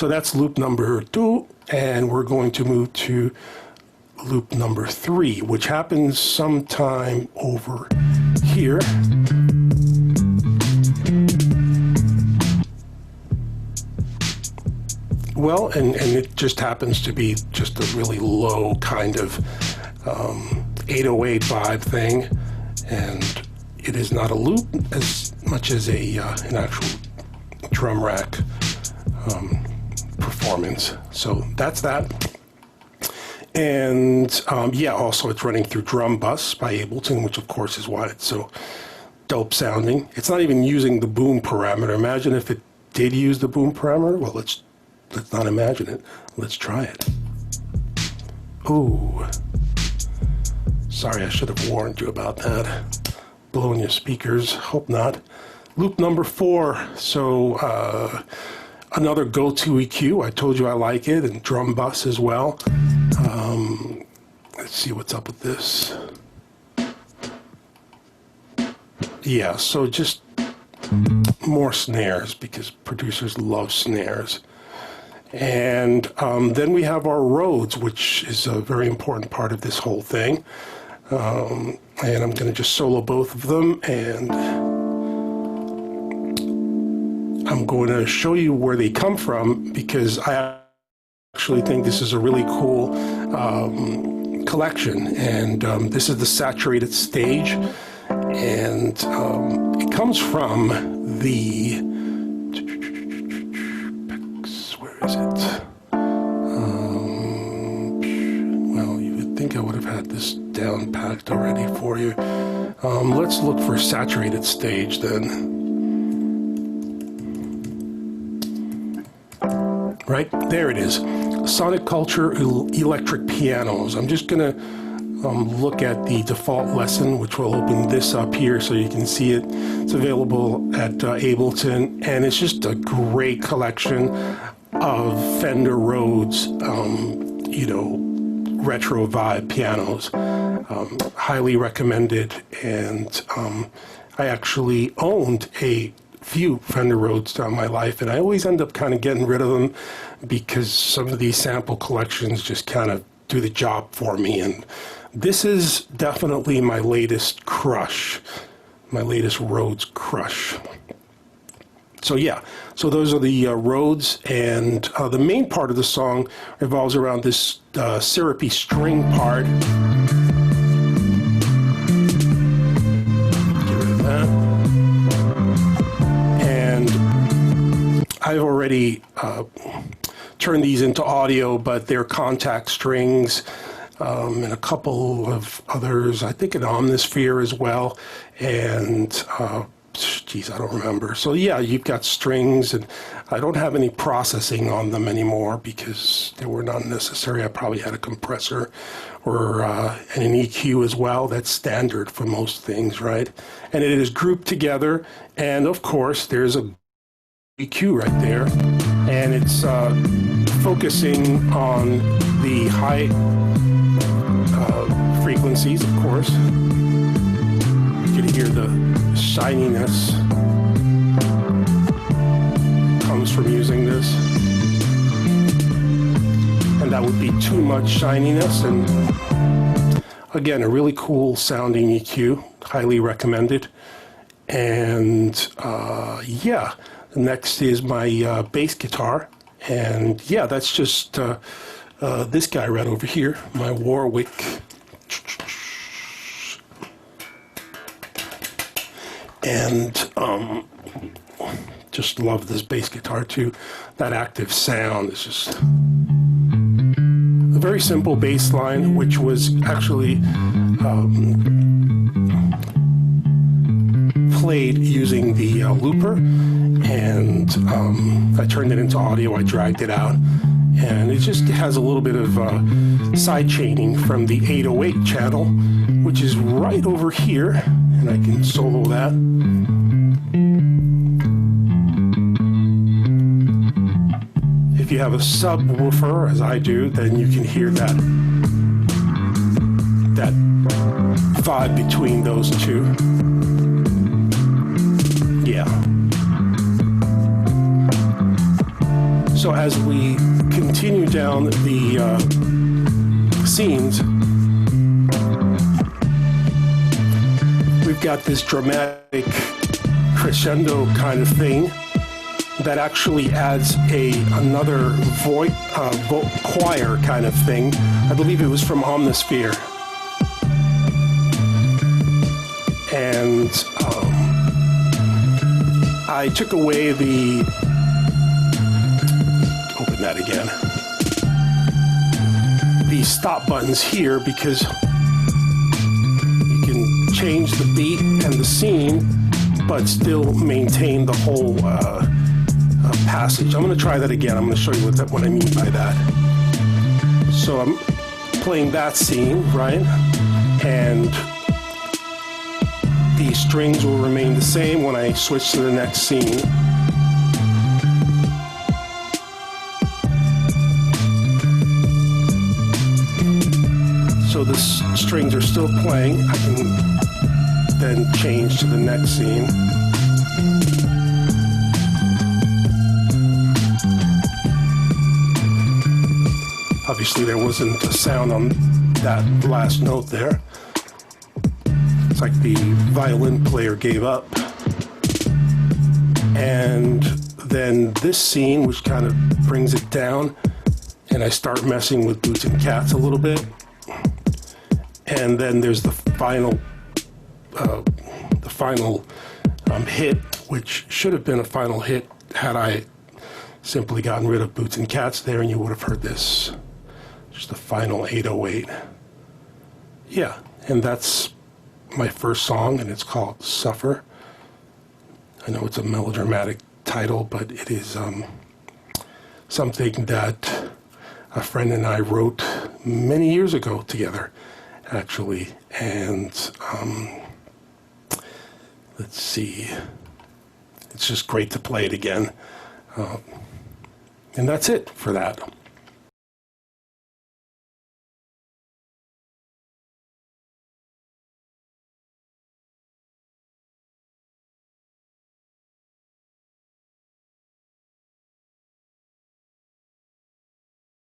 So that's loop number 2, and we're going to move to loop number 3, which happens sometime over here. Well, and it just happens to be just a really low kind of 808 vibe thing, and it is not a loop as much as an actual drum rack performance. So that's that. And yeah, also it's running through Drum Bus by Ableton, which of course is why it's so dope sounding. It's not even using the boom parameter. Imagine if it did use the boom parameter. Well, let's not imagine it. Let's try it. Ooh. Sorry, I should have warned you about that. Blowing your speakers. Hope not. Loop number 4. So another go-to EQ. I told you I like it, and Drum Bus as well. Let's see what's up with this. Yeah, so just more snares, because producers love snares. And then we have our Rhodes, which is a very important part of this whole thing. And I'm going to just solo both of them, and I'm going to show you where they come from, because I actually think this is a really cool collection. And this is the saturated stage, and it comes from the, where is it? Well, you would think I would have had this down packed already for you. Let's look for saturated stage then. Right, there it is. Sonic Culture Electric Pianos. I'm just gonna look at the default lesson, which will open this up here so you can see it. It's available at Ableton, and it's just a great collection of Fender Rhodes, you know, retro vibe pianos. Highly recommended, and I actually owned a few Fender Rhodes throughout my life, and I always end up kind of getting rid of them because some of these sample collections just kind of do the job for me. And this is definitely my latest crush, my latest Rhodes crush. So yeah, so those are the Rhodes, and the main part of the song revolves around this syrupy string part. Get rid of that. I've already turned these into audio, but they're contact strings and a couple of others. I think an Omnisphere as well, and geez, I don't remember. So yeah, you've got strings, and I don't have any processing on them anymore because they were not necessary. I probably had a compressor or and an EQ as well. That's standard for most things, right? And it is grouped together, and of course there's a EQ right there, and it's focusing on the high frequencies, of course. You can hear the shininess comes from using this, and that would be too much shininess. And again, a really cool sounding EQ, highly recommended. And yeah, next is my bass guitar, and yeah, that's just this guy right over here, my Warwick. And just love this bass guitar too. That active sound is just a very simple bass line, which was actually played using the looper, and I turned it into audio. I dragged it out, and it just has a little bit of side chaining from the 808 channel, which is right over here, and I can solo that. If you have a subwoofer, as I do, then you can hear that vibe between those two. Yeah. So as we continue down the scenes, we've got this dramatic crescendo kind of thing that actually adds another choir kind of thing. I believe it was from Omnisphere. And I took away the, open that again, the stop buttons here, because you can change the beat and the scene but still maintain the whole passage. I'm going to try that again. I'm going to show you what I mean by that. So I'm playing that scene, right? And the strings will remain the same when I switch to the next scene. So the strings are still playing. I can then change to the next scene. Obviously there wasn't a sound on that last note there. It's like the violin player gave up. And then this scene, which kind of brings it down, and I start messing with Boots and Cats a little bit. And then there's the final hit, which should have been a final hit had I simply gotten rid of Boots and Cats there, and you would have heard this, just the final 808. Yeah, and that's my first song, and it's called Suffer. I know it's a melodramatic title, but it is something that a friend and I wrote many years ago together, actually. And let's see, it's just great to play it again. And that's it for that.